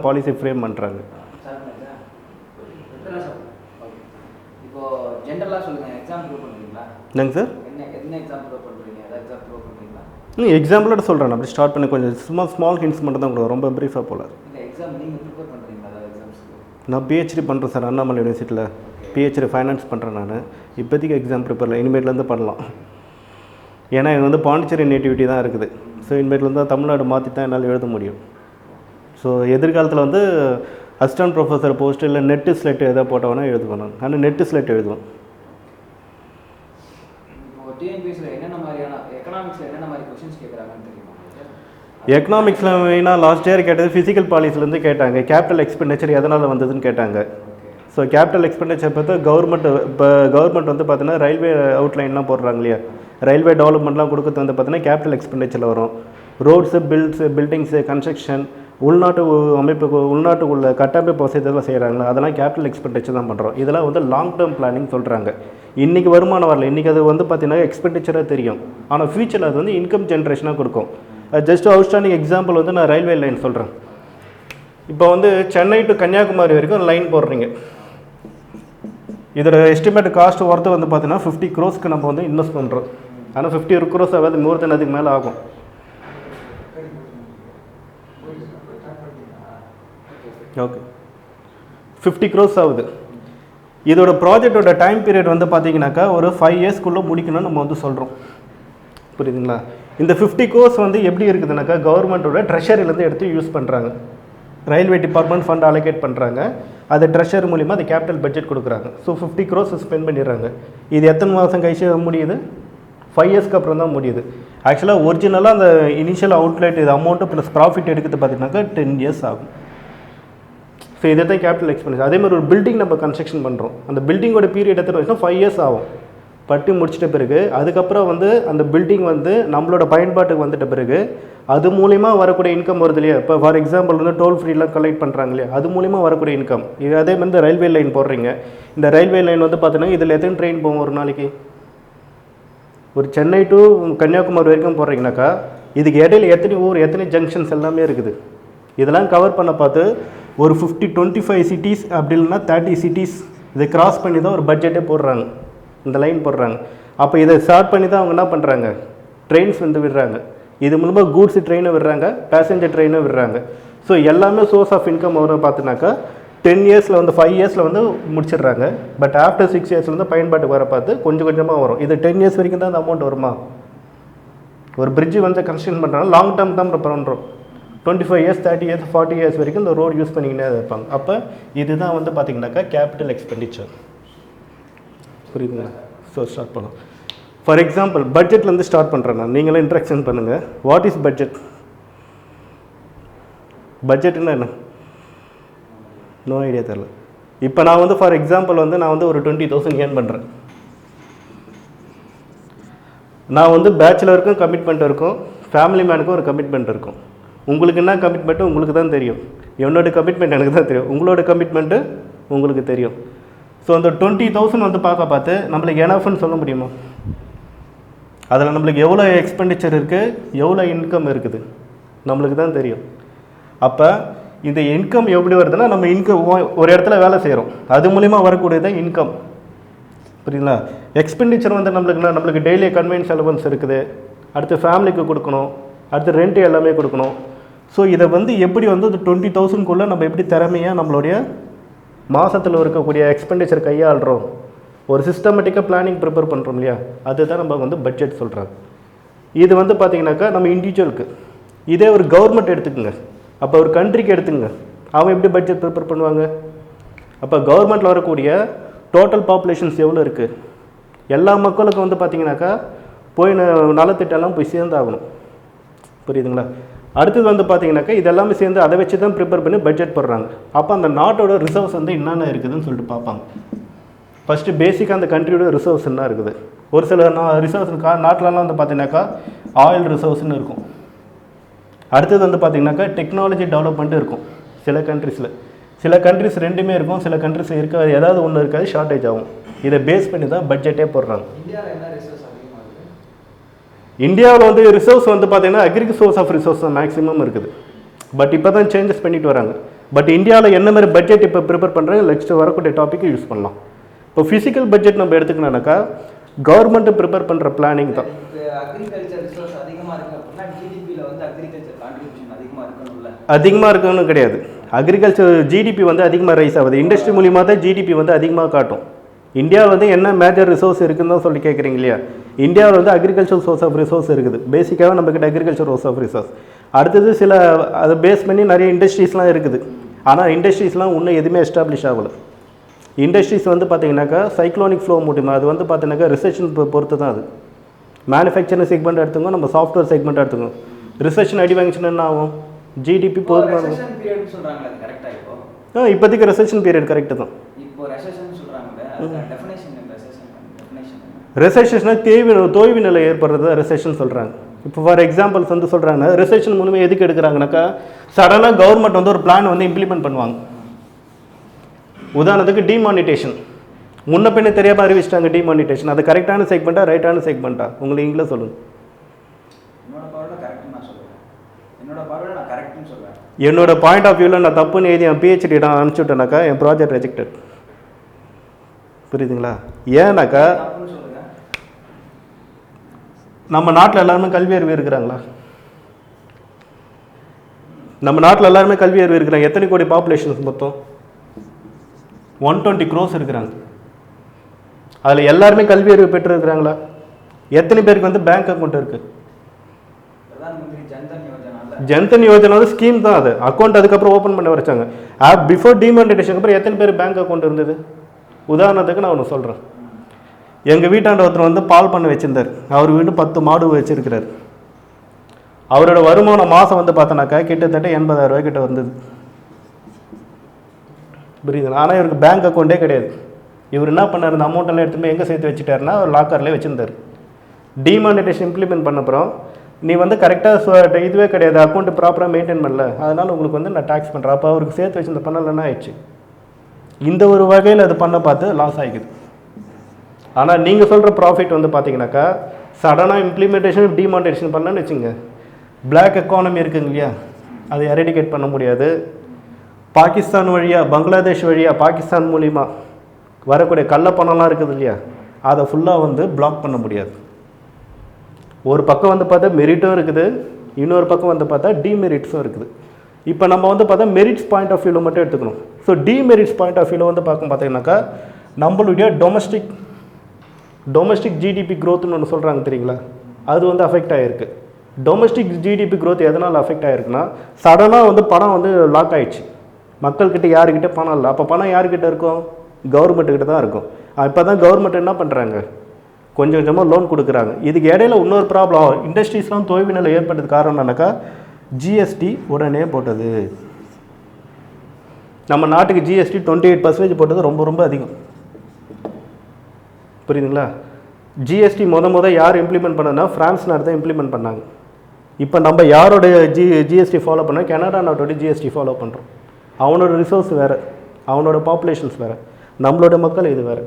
Policy frame பண்ணுறாங்க. இப்போ ஜென்ரலாக சொல்லுங்கள், எக்ஸாம்பிள் பண்ணுறீங்களா? என்னங்க சார்? என்ன எக்ஸாம்பிள் பண்ணுறீங்க? ஏதாவது எக்ஸாம்பிள் பண்ணுறீங்களா? எக்ஸாம்பிளோட சொல்கிறேன். அப்படி ஸ்டார்ட் பண்ணி கொஞ்சம் ஸ்மால் ஹிண்ட்ஸ் மட்டும் தான் கொடுக்கும், ரொம்ப ப்ரீஃபாக போகல. இல்லை, எக்ஸாம் நீங்கள் ப்ரிப்பேர் பண்ணுறீங்களா? அதாவது எக்ஸாம்ஸ்க்கு நான் பிஹெச்டி பண்ணுறேன் சார், அண்ணாமலை யூனிவர்சிட்டியில் பிஹெச்டி ஃபைனான்ஸ் பண்ணுறேன். நான் இப்போதைக்கு எக்ஸாம் ப்ரிப்பேரில், இனிமேட்லேருந்து பண்ணலாம். ஏன்னா எனக்கு வந்து பாண்டிச்சேரி நேட்டிவிட்டி தான் இருக்குது. ஸோ இனிமேட்லேருந்து தமிழ்நாடு மாற்றி தான் என்னால் எழுத முடியும். ஸோ எதிர்காலத்தில் வந்து அசிஸ்டன்ட் ப்ரொஃபஸர் போஸ்ட்டு இல்லை நெட்டு ஸ்லெட் எதாவது போட்டவனா எழுதுவேன். ஆனால் நெட்டு ஸ்லெட் எழுதுவேன். எக்கனாமிக்ஸில் மெயினாக லாஸ்ட் இயர் கேட்டது ஃபிசிக்கல் பாலிசிலேருந்து கேட்டாங்க. கேபிட்டல் எக்ஸ்பெண்டிச்சர் எதனால் வந்ததுன்னு கேட்டாங்க. ஸோ கேபிட்டல் எக்ஸ்பெண்டிச்சர் பார்த்தா கவர்மெண்ட் வந்து பார்த்தீங்கன்னா ரயில்வே அவுட்லைன்லாம் போடுறாங்க இல்லையா, ரயில்வே டெவலப்மெண்ட்லாம் கொடுக்குறது வந்து பார்த்தீங்கன்னா கேபிட்டல் எக்ஸ்பெண்டிச்சரில் வரும். ரோட்ஸு, பில்டிங்ஸு, கன்ஸ்ட்ரக்ஷன், உள்நாட்டு அமைப்புக்கு உள்நாட்டுக்குள்ள கட்டமைப்பு வசதியெல்லாம் செய்கிறாங்களா, அதெல்லாம் கேபிட்டல் எக்ஸ்பெண்டிச்சர் தான் பண்ணுறோம். இதெல்லாம் வந்து லாங் டேர்ம் பிளானிங் சொல்கிறாங்க. இன்றைக்கி வருமானம் வரல, இன்றைக்கி அது வந்து பார்த்திங்கன்னா எக்ஸ்பெண்டிச்சராக தெரியும். ஆனால் ஃபியூச்சரில் அது வந்து இன்கம் ஜென்ரேஷனாக கொடுக்கும். ஜஸ்ட் அவுட்ஸ்டாண்டிங் எக்ஸாம்பிள் வந்து நான் ரயில்வே லைன் சொல்கிறேன். இப்போ வந்து சென்னை டு கன்னியாகுமரி வரைக்கும் லைன் போடுறீங்க. இதோட எஸ்டிமேட் காஸ்ட் ஒர்த்து வந்து பார்த்தீங்கன்னா 50 crores நம்ம வந்து இன்வெஸ்ட் பண்ணுறோம். ஆனால் 50 crores ஆகாது, மூர்த்தன் அதுக்கு மேலே ஆகும். ஓகே, 50 crores ஆகுது. இதோட ப்ராஜெக்டோட டைம் பீரியட் வந்து பார்த்தீங்கன்னாக்கா ஒரு 5 yearsக்குள்ளே முடிக்கணும்னு நம்ம வந்து சொல்கிறோம். புரியுதுங்களா? இந்த 50 crores வந்து எப்படி இருக்குதுனாக்கா கவர்மெண்ட்டோட ட்ரெஷரிலேருந்து எடுத்து யூஸ் பண்ணுறாங்க. ரயில்வே டிபார்ட்மெண்ட் ஃபண்ட் அலோகேட் பண்ணுறாங்க. அது ட்ரெஷர் மூலிமா அது கேபிட்டல் பட்ஜெட் கொடுக்குறாங்க. ஸோ 50 crores ஸ்பெண்ட் பண்ணிடுறாங்க. இது எத்தனை மாதம் கழிச்சு முடியுது? 5 yearsக்கு அப்புறம் தான் முடியுது. ஆக்சுவலாக ஒரிஜினலாக அந்த இனிஷியல் அவுட்லெட் இது அமௌண்ட்டு ப்ளஸ் ப்ராஃபிட் எடுக்கிறது பார்த்தீங்கன்னாக்கா 10 years ஆகும். ஸோ இதை தான் கேபிட்டல் எக்ஸ்பென்ஸ். அதேமாதிரி ஒரு பில்டிங் நம்ம கன்ஸ்ட்ரக்ஷன் பண்ணுறோம். அந்த பில்டிங்கோட பீரியட் எத்தனை வருஷம்? 5 years ஆகும். பட்டி முடிச்சிட்ட பிறகு அதுக்கப்புறம் வந்து அந்த பில்டிங் வந்து நம்மளோட பயன்பாட்டுக்கு வந்துட்ட பிறகு அது மூலிமா வரக்கூடிய இன்கம் வருது இல்லையா. இப்போ ஃபார் எக்ஸாம்பிள் வந்து டோல் ஃப்ரீலாம் கலெக்ட் பண்ணுறாங்க இல்லையா, அது மூலிமா வரக்கூடிய இன்கம். இது அதே மாதிரி இந்த ரயில்வே லைன் போடுறீங்க. இந்த ரயில்வே லைன் வந்து பார்த்தீங்கன்னா இதில் எத்தனை ட்ரெயின் போகும் ஒரு நாளைக்கு? ஒரு சென்னை டு கன்னியாகுமரி வரைக்கும் போடுறீங்கனாக்கா இதுக்கு இடையில எத்தனை ஊர், எத்தனை ஜங்ஷன்ஸ் எல்லாமே இருக்குது. இதெல்லாம் கவர் பண்ண பார்த்து ஒரு 25 சிட்டிஸ் அப்படி இல்லைன்னா 30 சிட்டிஸ் இதை கிராஸ் பண்ணி தான் ஒரு பட்ஜெட்டே போடுறாங்க, இந்த லைன் போடுறாங்க. அப்போ இதை ஸ்டார்ட் பண்ணி தான் அவங்க என்ன பண்ணுறாங்க, ட்ரெயின்ஸ் வந்து விடுறாங்க. இது மூலமாக கூட்ஸ் ட்ரெயினை விடுறாங்க, பேசஞ்சர் ட்ரெயினை விடுறாங்க. ஸோ எல்லாமே சோர்ஸ் ஆஃப் இன்கம் வரும் பார்த்தினாக்கா 10 yearsல வந்து 5 yearsல வந்து முடிச்சிடுறாங்க. பட் ஆஃப்டர் 6 yearsல வந்து பயன்பாட்டுக்கு வர பார்த்து கொஞ்சம் கொஞ்சமாக வரும். இது 10 years வரைக்கும் தான் அந்த அமௌண்ட் வருமா? ஒரு பிரிட்ஜு வந்து கன்ஸ்ட்ரக்ஷன் பண்ணுறாங்க, லாங் டேர்ம் தான் பண்ணுறோம். 25 years, 30 years, 40 years வரைக்கும் இந்த ரோடு யூஸ் பண்ணிக்கிட்டே இருப்பாங்க. அப்போ இதுதான் வந்து பார்த்திங்கனாக்கா கேபிட்டல் எக்ஸ்பெண்டிச்சர். புரியுதுங்களா? ஸோ ஸ்டார்ட் பண்ணலாம். ஃபார் எக்ஸாம்பிள் பட்ஜெட்லேருந்து ஸ்டார்ட் பண்ணுறேன் நான், நீங்களே இன்ட்ராக்ஷன் பண்ணுங்கள். What is budget? பட்ஜெட்னா என்ன? நோ ஐடியா தெரில. இப்போ நான் வந்து ஃபார் எக்ஸாம்பிள் வந்து நான் வந்து ஒரு 20,000 ஏர்ன் பண்ணுறேன். நான் வந்து பேச்சுலருக்கும் கமிட்மெண்ட் இருக்கும், ஃபேமிலி மேனுக்கும் ஒரு கமிட்மெண்ட் இருக்கும். உங்களுக்கு என்ன கமிட்மெண்ட்டு உங்களுக்கு தான் தெரியும். என்னோட கமிட்மெண்ட் எனக்கு தான் தெரியும், உங்களோட கமிட்மெண்ட்டு உங்களுக்கு தெரியும். ஸோ அந்த 20,000 வந்து பார்த்து நம்மளுக்கு எனஃப்னு சொல்ல முடியுமா? அதில் நம்மளுக்கு எவ்வளோ எக்ஸ்பெண்டிச்சர் இருக்குது, எவ்வளோ இன்கம் இருக்குது நம்மளுக்கு தான் தெரியும். அப்போ இந்த இன்கம் எப்படி வருதுன்னா நம்ம இன்கம் ஒரு இடத்துல வேலை செய்கிறோம், அது மூலிமா வரக்கூடியதான் இன்கம். புரியுங்களா? எக்ஸ்பெண்டிச்சர் வந்து நம்மளுக்கு டெய்லி கன்வீனியன்ஸ் அலவன்ஸ் இருக்குது, அடுத்து ஃபேமிலிக்கு கொடுக்கணும், அடுத்து ரெண்ட்டு எல்லாமே கொடுக்கணும். ஸோ இதை வந்து எப்படி வந்து 20,000க்குள்ளே நம்ம எப்படி திறமையாக நம்மளுடைய மாதத்தில் இருக்கக்கூடிய எக்ஸ்பெண்டிச்சர் கையாளுறோம், ஒரு சிஸ்டமேட்டிக்காக பிளானிங் ப்ரிப்பேர் பண்ணுறோம் இல்லையா, அதுதான் நம்ம வந்து பட்ஜெட் சொல்கிறாங்க. இது வந்து பார்த்திங்கனாக்கா நம்ம இண்டிவிஜுவலுக்கு. இதே ஒரு கவர்மெண்ட் எடுத்துக்கோங்க, அப்போ ஒரு கண்ட்ரிக்கு எடுத்துங்க, அவங்க எப்படி பட்ஜெட் ப்ரிப்பேர் பண்ணுவாங்க? அப்போ கவர்மெண்ட்டில் வரக்கூடிய டோட்டல் பாப்புலேஷன்ஸ் எவ்வளோ இருக்குது, எல்லா மக்களுக்கும் வந்து பார்த்திங்கனாக்கா போய் நலத்திட்டெல்லாம் போய் சேர்ந்தாகணும். புரியுதுங்களா? அடுத்தது வந்து பார்த்திங்கனாக்கா இதெல்லாமே சேர்ந்து அதை வச்சு தான் ப்ரிப்பேர் பண்ணி பட்ஜெட் போடுறாங்க. அப்போ அந்த நாட்டோட ரிசர்வ்ஸ் வந்து என்னென்ன இருக்குதுன்னு சொல்லிட்டு பார்ப்பாங்க. ஃபஸ்ட்டு பேசிக்காக அந்த கண்ட்ரியோட ரிசர்வ்ஸ் என்ன இருக்குது. ஒரு சில ரிசர்வ்ஸ் நாட்டிலலாம் வந்து பார்த்திங்கனாக்கா ஆயில் ரிசர்வ்ஸ்னு இருக்கும். அடுத்தது வந்து பார்த்திங்கனாக்கா டெக்னாலஜி டெவலப்மெண்ட்டு இருக்கும் சில கண்ட்ரிஸில். சில கண்ட்ரிஸ் ரெண்டுமே இருக்கும், சில கண்ட்ரிஸ் இருக்காது, ஏதாவது ஒன்று இருக்காது, ஷார்ட்டேஜ் ஆகும். இதை பேஸ் பண்ணி தான் பட்ஜெட்டே போடுறாங்க. இந்தியாவில் வந்து ரிசோர்ஸ் வந்து பார்த்தீங்கன்னா அக்ரிகல்ச்சர் சோர்ஸ் ஆஃப் ரிசோர்ஸ் தான் மேக்ஸிமம் இருக்குது. பட் இப்போ தான் சேஞ்சஸ் பண்ணிட்டு வராங்க. பட் இந்தியாவில் என்ன மாதிரி பட்ஜெட் இப்போ ப்ரிப்பேர் பண்ணுறது நெக்ஸ்ட் வரக்கூடிய டாப்பிக்கு யூஸ் பண்ணலாம். இப்போ ஃபிசிக்கல் பட்ஜெட் நம்ம எடுத்துக்கணும்னாக்கா கவர்மெண்ட்டு ப்ரிப்பேர் பண்ணுற பிளானிங் தான். அக்ரிகல்ச்சர் ரிசோர்ஸ் அதிகமாக இருக்குது அப்படின்னா ஜிடிபியில் வந்து அக்ரிகல்ச்சர் கான்ட்ரிபியூஷன் அதிகமாக இருக்கணும்ல? அதிகமாக இருக்கணும்னு கிடையாது. அக்ரிகல்ச்சர் ஜிடிபி வந்து அதிகமாக ரைஸ் ஆகுது. இண்டஸ்ட்ரி மூலியமாக தான் ஜிடிபி வந்து அதிகமாக காட்டும். இந்தியாவில் வந்து என்ன மேஜர் ரிசோர்ஸ் இருக்குன்னு தான் சொல்லி கேட்குறீங்க இல்லையா? இந்தியாவில் வந்து அக்ரிகல்ச்சர் சோர்ஸ் ஆஃப் ரிசோர்ஸ் இருக்குது. பேசிக்காக நம்மக்கிட்ட அக்ரிகல்ச்சர் சோர்ஸ் ஆஃப் ரிசோர்ஸ். அடுத்தது சில அதை பேஸ் பண்ணி நிறைய இண்டஸ்ட்ரீஸ்லாம் இருக்குது. ஆனால் இண்டஸ்ட்ரீஸ்லாம் இன்னும் எதுவுமே எஸ்டாப்ளிஷ் ஆகலை. இண்டஸ்ட்ரீஸ் வந்து பார்த்தீங்கன்னாக்கா சைக்ளோனிக் ஃப்ளோ மூலியமாக அது வந்து பார்த்தீங்கன்னாக்கா ரிசெஷன் பொறுத்து தான். அது மேனுஃபேக்சரிங் செக்மெண்ட் எடுத்துக்கோங்க, நம்ம சாஃப்ட்வேர் செக்மெண்ட் எடுத்துக்கோங்க. ரிசெஷன் அடி வாங்கிச்சுன்னா என்ன ஆகும்? ஜிடிபி போதுமான இப்போதைக்கு ரெசெஷன் பீரியட் கரெக்டு தான். ரெசெஷன்னா தோய்வு நிலை ஏற்படுறது தான் ரெசெஷன் சொல்கிறாங்க. இப்போ ஃபார் எக்ஸாம்பிள்ஸ் வந்து சொல்கிறாங்கன்னா ரெசெஷன் மூலமாக எதுக்கு எடுக்கிறாங்கனாக்கா சடனாக கவர்மெண்ட் வந்து ஒரு பிளான் வந்து இம்ப்ளிமெண்ட் பண்ணுவாங்க. உதாரணத்துக்கு டிமானிட்டேஷன் முன்ன பின்ன தெரியாமல் அறிவிச்சிட்டாங்க. டிமானிட்டேஷன் அது கரெக்டான செக்மெண்ட்டா ரைட்டான செக்மெண்ட்டா உங்களுக்கு நீங்களே சொல்லுங்கள். என்னோட பாயிண்ட் ஆஃப் வியூவில் நான் தப்புன்னு எழுதி என் பிஹெச்டி நான் அனுப்பிச்சி விட்டேனாக்கா என் ப்ராஜெக்ட் ரெஜெக்டட். புரியுதுங்களா? ஏன்னாக்கா நம்ம நாட்டில் எல்லாருமே கல்வி அறிவு இருக்கிறாங்களா? நம்ம நாட்டில் எல்லாருமே கல்வி அறிவு இருக்கிறாங்க. எத்தனை கோடி பாப்புலேஷன்ஸ் மொத்தம்? 120 crores இருக்கிறாங்க. அதில் எல்லாருமே கல்வி அறிவு பெற்று இருக்கிறாங்களா? எத்தனை பேருக்கு வந்து பேங்க் அக்கௌண்ட் இருக்குது? ஜன்தன் யோஜனா ஸ்கீம் தான். அது அக்கௌண்ட் அதுக்கப்புறம் ஓப்பன் பண்ண வச்சாங்க. பிஃபோர் டிமானிட்டேஷனுக்கு அப்புறம் எத்தனை பேர் பேங்க் அக்கௌண்ட் இருந்தது? உதாரணத்துக்கு நான் ஒன்று சொல்கிறேன். எங்கள் வீட்டாண்ட ஒருத்தர் வந்து பால் பண்ண வச்சுருந்தார். அவர் வீட்டு 10 மாடு வச்சுருக்கிறார். அவரோட வருமானம் மாதம் வந்து பார்த்தோன்னாக்கா கிட்டத்தட்ட 80,000 ரூபாய் கிட்ட வந்தது. புரியுதுங்களா? ஆனால் இவருக்கு பேங்க் அக்கௌண்ட்டே கிடையாது. இவர் என்ன பண்ணார்? இந்த அமௌண்ட்டெல்லாம் எடுத்துகிட்டு எங்கே சேர்த்து வச்சுட்டாருன்னா அவர் லாக்கர்லேயே வச்சுருந்தார். டிமானிட்டேஷன் இம்ப்ளிமெண்ட் பண்ண அப்புறம் நீ வந்து கரெக்டாக இதுவே கிடையாது, அக்கௌண்ட்டு ப்ராப்பராக மெயின்டைன் பண்ணல, அதனால் உங்களுக்கு வந்து நான் டேக்ஸ் பண்ணுறேன். அப்போ அவருக்கு சேர்த்து வச்சு பண்ணலைன்னா ஆயிடுச்சு. இந்த ஒரு வகையில் அது பண்ண பார்த்து லாஸ் ஆகிக்குது. ஆனால் நீங்கள் சொல்கிற ப்ராஃபிட் வந்து பார்த்தீங்கன்னாக்கா சடனாக இம்ப்ளிமெண்டேஷன் டிமானிட்டேஷன் பண்ணலன்னு வச்சுங்க, பிளாக் எக்கானமி இருக்குங்க இல்லையா, அதை எரடிகேட் பண்ண முடியாது. பாகிஸ்தான் வழியாக பங்களாதேஷ் வழியாக பாகிஸ்தான் மூலிமா வரக்கூடிய கள்ளப்பணம்லாம் இருக்குது இல்லையா, அதை ஃபுல்லாக வந்து பிளாக் பண்ண முடியாது. ஒரு பக்கம் வந்து பார்த்தா மெரிட்டும் இருக்குது, இன்னொரு பக்கம் வந்து பார்த்தா டிமெரிட்ஸும் இருக்குது. இப்போ நம்ம வந்து பார்த்தா மெரிட்ஸ் பாயிண்ட் ஆஃப் வியூவில் மட்டும் எடுத்துக்கணும். ஸோ டிமெரிட்ஸ் பாயிண்ட் ஆஃப் வியூவில் வந்து பார்த்தீங்கன்னாக்கா நம்மளுடைய டொமஸ்டிக் ஜிடிபி க்ரோத்னு ஒன்று சொல்கிறாங்க தெரியுங்களா, அது வந்து அஃபெக்ட் ஆகிருக்கு. டொமஸ்டிக் ஜிடிபி க்ரோத் எதனால் அஃபெக்ட் ஆகிருக்குன்னா சடனாக வந்து பணம் வந்து லாக் ஆகிடுச்சு. மக்கள்கிட்ட யாருக்கிட்ட பணம் இல்லை. அப்போ பணம் யாருக்கிட்ட இருக்கும்? கவர்மெண்ட்டுக்கிட்ட தான் இருக்கும். இப்போ தான் கவர்மெண்ட் என்ன பண்ணுறாங்க, கொஞ்சம் கொஞ்சமாக லோன் கொடுக்குறாங்க. இதுக்கு இடையில இன்னொரு ப்ராப்ளம், இண்டஸ்ட்ரீஸ்லாம் தொய்வு நிலை ஏற்பட்டது காரணம் என்னன்னாக்கா ஜிஎஸ்டி உடனே போட்டது. நம்ம நாட்டுக்கு ஜிஎஸ்டி 28% போட்டது ரொம்ப ரொம்ப அதிகம். புரியுதுங்களா? ஜிஎஸ்டி யார் இம்ப்ளிமெண்ட் பண்ணனா ஃப்ரான்ஸ் நாடு தான் இம்ப்ளிமெண்ட் பண்ணாங்க. இப்போ நம்ம யாரோடைய ஜிஎஸ்டி ஃபாலோ பண்ணோம்? கனடா நாட்டோட ஜிஎஸ்டி ஃபாலோ பண்ணுறோம். அவனோட ரிசோர்ஸ் வேறு, அவனோட பாப்புலேஷன்ஸ் வேறு, நம்மளோட மக்கள் இது வேறு.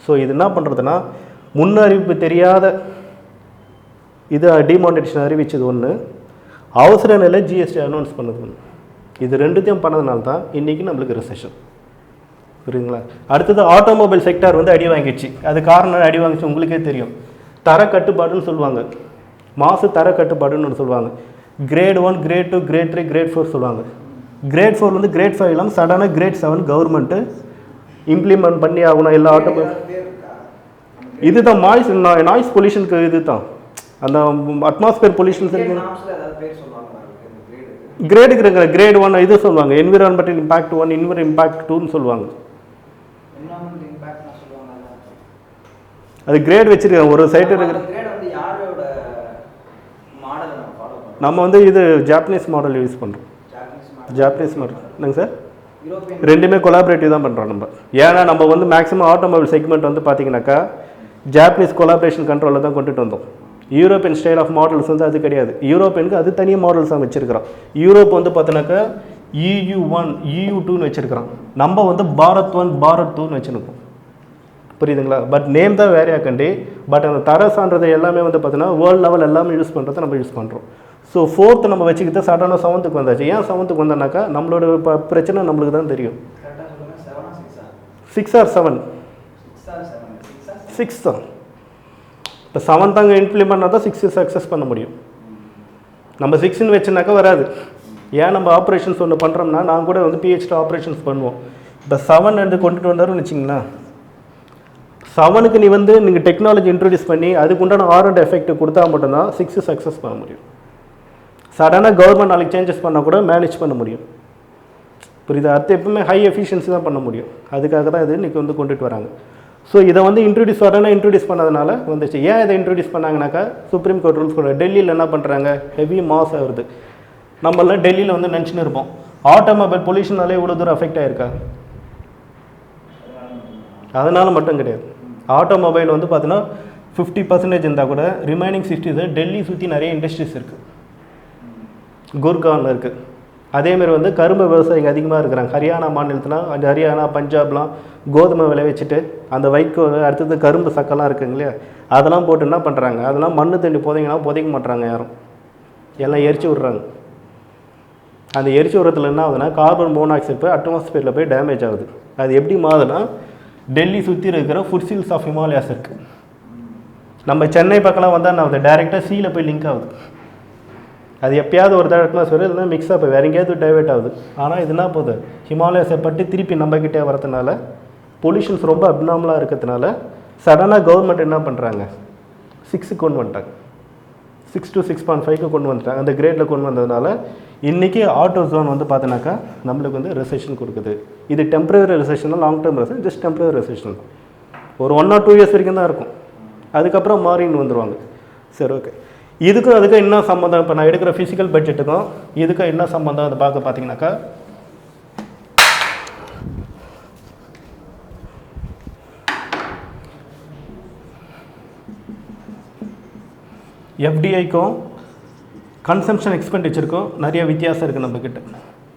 ஸோ இது என்ன பண்ணுறதுன்னா முன்னறிவிப்பு தெரியாத இது டிமானிட்டேஷன் அறிவிச்சது ஒன்று, அவசர நிலை ஜிஎஸ்டி அனௌன்ஸ் பண்ணது ஒன்று. இது ரெண்டுத்தையும் பண்ணதுனால தான் இன்றைக்கி நம்மளுக்கு ரிசெஷன். புரியுதுங்களா? அடுத்தது ஆட்டோமொபைல் செக்டார் வந்து அடி வாங்கிடுச்சு. அது காரணம் அடி வாங்கிச்சு உங்களுக்கே தெரியும். தர கட்டுப்பாடுன்னு சொல்லுவாங்க, மாசு தர கட்டுப்பாடுன்னு ஒன்று சொல்லுவாங்க. கிரேட் 1, கிரேட் 2, கிரேட் 3, கிரேட் 4 சொல்லுவாங்க. கிரேட் 4 வந்து கிரேட் 5 இல்லாமல் சடனாக கிரேட் 7 கவர்மெண்ட்டு இம்ப்ளிமெண்ட் பண்ணி ஆகணும் எல்லா ஆட்டோமொபைல். இதுதான் நாய்ஸ் பொல்யூஷனுக்கு இது தான் அந்த அட்மாஸ்பியர் பொல்யூஷன். கிரேடுக்கு இருக்கிற கிரேட் 1 இது சொல்லுவாங்க, என்விரான்மெண்டல் இம்பாக்ட் 1, இம்பாக்ட் 2ன்னு சொல்லுவாங்க. அது கிரேட் வச்சிருக்கேன் ஒரு சைட்டு இருக்கிற. நம்ம வந்து இது ஜாப்பனீஸ் மாடல் யூஸ் பண்ணுறோம். ஜாப்பனீஸ் மாடல் என்னங்க சார்? ரெண்டுமே கொலாபரேட்டிவ் தான் பண்ணுறோம் நம்ம. ஏன்னா நம்ம வந்து மேக்ஸிமம் ஆட்டோமொபைல் செக்மெண்ட் வந்து பார்த்தீங்கன்னாக்கா ஜாப்பனீஸ் கொலாபரேஷன் கண்ட்ரோலில் தான் கொண்டுட்டு வந்தோம். யூரோப்பியன் ஸ்டைல் ஆஃப் மாடல்ஸ் வந்து அது கிடையாது. யூரோப்பியனுக்கு அது தனியாக மாடல்ஸ் தான் வச்சுருக்கிறோம். யூரோப் வந்து பார்த்தோன்னாக்கா EU1, EU2ன்னு வச்சுருக்கிறோம். நம்ம வந்து பாரத் 1, பாரத் 2ன்னு வச்சுருக்கோம். புரியுதுங்களா? பட் நேம் தான் வேறையாக்கண்டி, பட் அந்த தர சான்றது எல்லாமே வந்து பார்த்தீங்கன்னா வேர்ல்டு லெவல் எல்லாமே யூஸ் பண்ணுறதை நம்ம யூஸ் பண்ணுறோம். ஸோ 4th நம்ம வச்சுக்கிட்டு சடனாக 7th வந்தாச்சு. ஏன் 7th வந்தோம்னாக்கா நம்மளோட பிரச்சனை நம்மளுக்கு தான் தெரியும். 6 or 7? 6 தான். இப்போ 7th அங்கே இம்ப்ளிமெண்ட் பண்ணால் தான் 6 சக்ஸஸ் பண்ண முடியும். நம்ம 6ன்னு வச்சுனாக்கா வராது. ஏன் நம்ம ஆப்ரேஷன்ஸ் ஒன்று பண்ணுறோம்னா நான் கூட வந்து பிஹெச்டி ஆப்ரேஷன்ஸ் பண்ணுவோம். இப்போ 7 வந்து கொண்டுட்டு வந்தாருன்னு வச்சிங்களா, 7க்கு நீ வந்து நீங்கள் டெக்னாலஜி இன்ட்ரடியூஸ் பண்ணி அதுக்கு உண்டான R&D எஃபெக்ட் கொடுத்தா மட்டும்தான் 6 சக்ஸஸ் பண்ண முடியும். சடனாக கவர்மெண்ட் நாளைக்கு சேஞ்சஸ் பண்ணால் கூட மேனேஜ் பண்ண முடியும். புரியுது? அடுத்து எப்பவுமே ஹை எஃபிஷியன்சி தான் பண்ண முடியும். அதுக்காக தான் இது இன்றைக்கி வந்து கொண்டுட்டு வராங்க. ஸோ இதை வந்து சடனாக இன்ட்ரடியூஸ் பண்ணதுனால வந்துச்சு. ஏன் இதை இன்ட்ரடியூஸ் பண்ணாங்கனாக்கா சுப்ரீம் கோர்ட் ரூல்ஸ் கூட டெல்லியில் என்ன பண்ணுறாங்க, ஹெவி மாஸ் ஆகுது. நம்மளாம் டெல்லியில் வந்து நினச்சின்னு இருப்போம் ஆட்டோமொபைல் பொல்யூஷனாலே இவ்வளோ தூரம் அஃபெக்ட் ஆகிருக்கா. அதனால் மட்டும் கிடையாது. ஆட்டோமொபைல் வந்து பார்த்தீங்கன்னா 50% இருந்தால் கூட ரிமைனிங் 60 டெல்லி சுற்றி நிறைய இண்டஸ்ட்ரீஸ் இருக்குது. குர்கானில் இருக்குது. அதேமாதிரி வந்து கரும்பு விவசாயிங்க அதிகமாக இருக்கிறாங்க. ஹரியானா மாநிலத்தில், ஹரியானா பஞ்சாப்லாம் கோதுமை விளைவிச்சிட்டு அந்த வைக்கோல் அடுத்தது கரும்பு சக்கெல்லாம் இருக்குங்க இல்லையா, அதெல்லாம் போட்டு என்ன பண்ணுறாங்க, அதெல்லாம் மண்ணு தண்ணி புதைங்கன்னா புதைக்க மாட்டுறாங்க யாரும், எல்லாம் எரிச்சு விட்றாங்க. அந்த எரிச்சு விடுறதுல என்ன ஆகுதுன்னா கார்பன் மோனாக்சைடு போய் அட்மாஸ்பியரில் போய் டேமேஜ் ஆகுது. அது எப்படி மாறுதுன்னா டெல்லி சுற்றி இருக்கிற ஃபுட்ஸில்ஸ் ஆஃப் ஹிமாலயாஸ் இருக்குது. நம்ம சென்னை பக்கம்லாம் வந்தால் என்ன ஆகுது, டைரெக்டாக சீல போய் லிங்க் ஆகுது. அது எப்பயாவது ஒரு தடவை அட்மாஸ்பியர் இல்லைன்னா மிக்ஸ் ஆகி வேறு எங்கேயாவது டைவெர்ட் ஆகுது. ஆனால் இது என்ன போகுது, ஹிமாலயாஸை பற்றி திருப்பி நம்மக்கிட்டே வரதுனால பொல்யூஷன்ஸ் ரொம்ப அப்நார்மலாக இருக்கிறதுனால சடனாக கவர்மெண்ட் என்ன பண்ணுறாங்க 6க்கு கொண்டு வந்துட்டாங்க. 6 to 6.5க்கு கொண்டு வந்துட்டாங்க. அந்த கிரேடில் கொண்டு வந்ததுனால இன்றைக்கி ஆட்டோ ஜோன் வந்து பார்த்தீங்கன்னாக்கா நம்மளுக்கு வந்து ரெசெஷன் கொடுக்குது. இது டெம்பரரி ரெசெஷனாக long term recession, just temporary recession தான். ஒரு 1 or 2 years வரைக்கும் தான் இருக்கும். அதுக்கப்புறம் மாறின்னு வந்துடுவாங்க. சரி, ஓகே. இதுக்கும் அதுக்கும் என்ன சம்மந்தம், இப்போ நான் எடுக்கிற ஃபிசிக்கல் பட்ஜெட்டுக்கும் இதுக்கும் என்ன சம்மந்தம் அதை பார்க்க பார்த்தீங்கன்னாக்கா, எஃப்டிஐக்கும் கன்சம்ஷன் எக்ஸ்பெண்டிச்சருக்கும் நிறைய வித்தியாசம் இருக்குது நம்மக்கிட்ட.